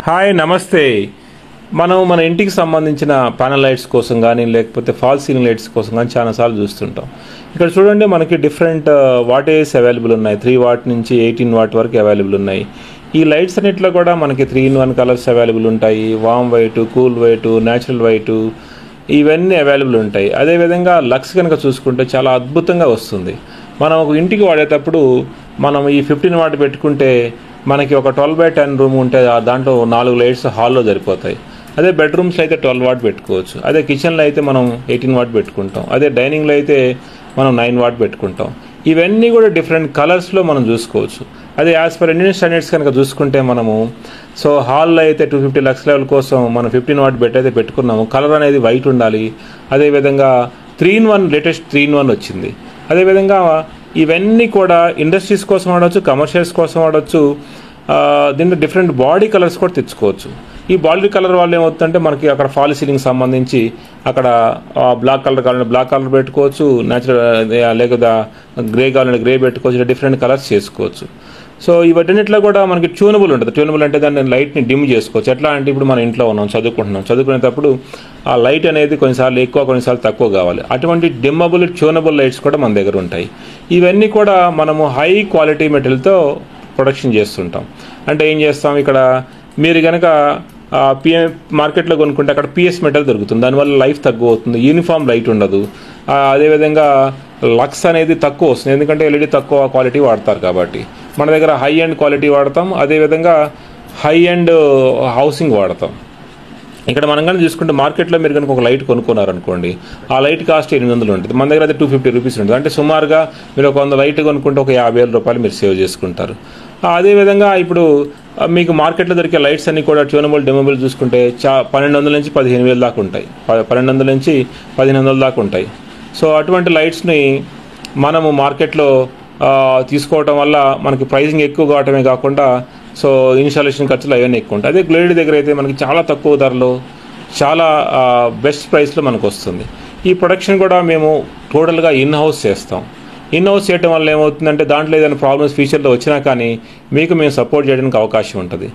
Hi నమస్తే. మన ఇంటికి సంబంధించిన ప్యానల్ లైట్స్ కోసం కానీ లేకపోతే ఫాల్ సీలింగ్ లైట్స్ కోసం కానీ చాలాసార్లు చూస్తుంటాం. ఇక్కడ చూడండి, మనకి డిఫరెంట్ వాటేజ్ అవైలబుల్ ఉన్నాయి. 3 వాట్ నుంచి 18 వాట్ వరకు అవైలబుల్ ఉన్నాయి. ఈ లైట్స్ అన్నింటిలో కూడా మనకి 3-in-1 కలర్స్ అవైలబుల్ ఉంటాయి. వామ్ white, cool white, natural white, ఇవన్నీ అవైలబుల్ ఉంటాయి. అదేవిధంగా లక్స్ కనుక చూసుకుంటే చాలా అద్భుతంగా వస్తుంది. మనం ఒక ఇంటికి వాడేటప్పుడు మనం ఈ 15 వాట్ పెట్టుకుంటే మనకి ఒక 12/10 రూమ్ ఉంటే దాంట్లో 4 లైట్స్ హాల్లో సరిపోతాయి. అదే బెడ్రూమ్స్లో అయితే 12 వాట్ పెట్టుకోవచ్చు. అదే కిచెన్లో అయితే మనం 18 వాట్ పెట్టుకుంటాం. అదే డైనింగ్లో అయితే మనం 9 వాట్ పెట్టుకుంటాం. ఇవన్నీ కూడా డిఫరెంట్ కలర్స్లో మనం చూసుకోవచ్చు. అదే యాజ్ పర్ ఇండియన్ స్టాండర్డ్స్ కనుక చూసుకుంటే మనము హాల్లో అయితే 250 లక్స్ లెవెల్ కోసం మనం 15 వాట్ అయితే పెట్టుకున్నాము. కలర్ అనేది వైట్ ఉండాలి. అదేవిధంగా 3-in-1 లేటెస్ట్ 3-in-1 వచ్చింది. అదేవిధంగా ఇవన్నీ కూడా ఇండస్ట్రీస్ కోసం వాడవచ్చు, కమర్షియల్స్ కోసం వాడవచ్చు. దీంట్లో డిఫరెంట్ బాడీ కలర్స్ కూడా తెచ్చుకోవచ్చు. ఈ బాడీ కలర్ వల్ల ఏమవుతుందంటే మనకి అక్కడ ఫాల్ సీలింగ్ సంబంధించి అక్కడ బ్లాక్ కలర్ కావాలంటే బ్లాక్ కలర్ పెట్టుకోవచ్చు, న్యాచురల్ లేకపోతే గ్రే కావాలంటే గ్రే పెట్టుకోవచ్చు. డిఫరెంట్ కలర్స్ చేసుకోవచ్చు. ఇవన్నిట్లో కూడా మనకి ట్యూనబుల్ ఉంటుంది. ట్యూనబుల్ అంటే దాన్ని లైట్ని డిమ్ చేసుకోవచ్చు. ఎట్లా అంటే ఇప్పుడు మన ఇంట్లో ఉన్నాం, చదువుకునేటప్పుడు ఆ లైట్ అనేది కొన్నిసార్లు ఎక్కువ, కొన్నిసార్లు తక్కువ కావాలి. అటువంటి డిమ్మబుల్, ట్యూనబుల్ లైట్స్ కూడా మన దగ్గర ఉంటాయి. ఇవన్నీ కూడా మనము హై క్వాలిటీ మెటీరియల్తో ప్రొడక్షన్ చేస్తుంటాం. అంటే ఏం చేస్తాం, ఇక్కడ మీరు కనుక మార్కెట్లో కొనుక్కుంటే అక్కడ పిఎస్ మెటల్ దొరుకుతుంది. దానివల్ల లైఫ్ తక్కువ అవుతుంది, యూనిఫామ్ లైట్ ఉండదు. అదేవిధంగా లక్స్ అనేది తక్కువ వస్తుంది, ఎందుకంటే ఎల్ఈడి తక్కువ క్వాలిటీ వాడతారు కాబట్టి. మన దగ్గర హై అండ్ క్వాలిటీ వాడతాం. అదేవిధంగా హై అండ్ హౌసింగ్ వాడతాం. ఇక్కడ మనం కానీ చూసుకుంటే మార్కెట్లో మీరు కనుక ఒక లైట్ కొనుక్కున్నారనుకోండి, ఆ లైట్ కాస్ట్ 800 ఉంటుంది. మన దగ్గర అయితే 250 రూపీస్ ఉంటుంది. అంటే సుమారుగా మీరు ఒక 100 లైట్ కొనుక్కుంటే ఒక 50,000 రూపాయలు మీరు సేవ్ చేసుకుంటారు. అదేవిధంగా ఇప్పుడు మీకు మార్కెట్లో దొరికే లైట్స్ అన్నీ కూడా ట్యూనబుల్, డిమబుల్ చూసుకుంటే 1200 నుంచి 15,000 దాకా ఉంటాయి. 1200 నుంచి 1500 దాకా ఉంటాయి. అటువంటి లైట్స్ని మనము మార్కెట్లో తీసుకోవటం వల్ల మనకి ప్రైసింగ్ ఎక్కువ కావటమే కాకుండా ఇన్స్టాలేషన్ ఖర్చులు అవన్నీ ఎక్కువ ఉంటాయి. అదే గ్లేడ్ దగ్గర అయితే మనకి చాలా తక్కువ ధరలో, చాలా బెస్ట్ ప్రైస్లో మనకు వస్తుంది. ఈ ప్రొడక్షన్ కూడా మేము టోటల్గా ఇన్ హౌస్ చేస్తాం. ఇన్ హౌస్ చేయడం వల్ల ఏమవుతుందంటే దాంట్లో ఏదైనా ప్రాబ్లమ్స్ ఫ్యూచర్లో వచ్చినా కానీ మీకు మేము సపోర్ట్ చేయడానికి అవకాశం ఉంటుంది.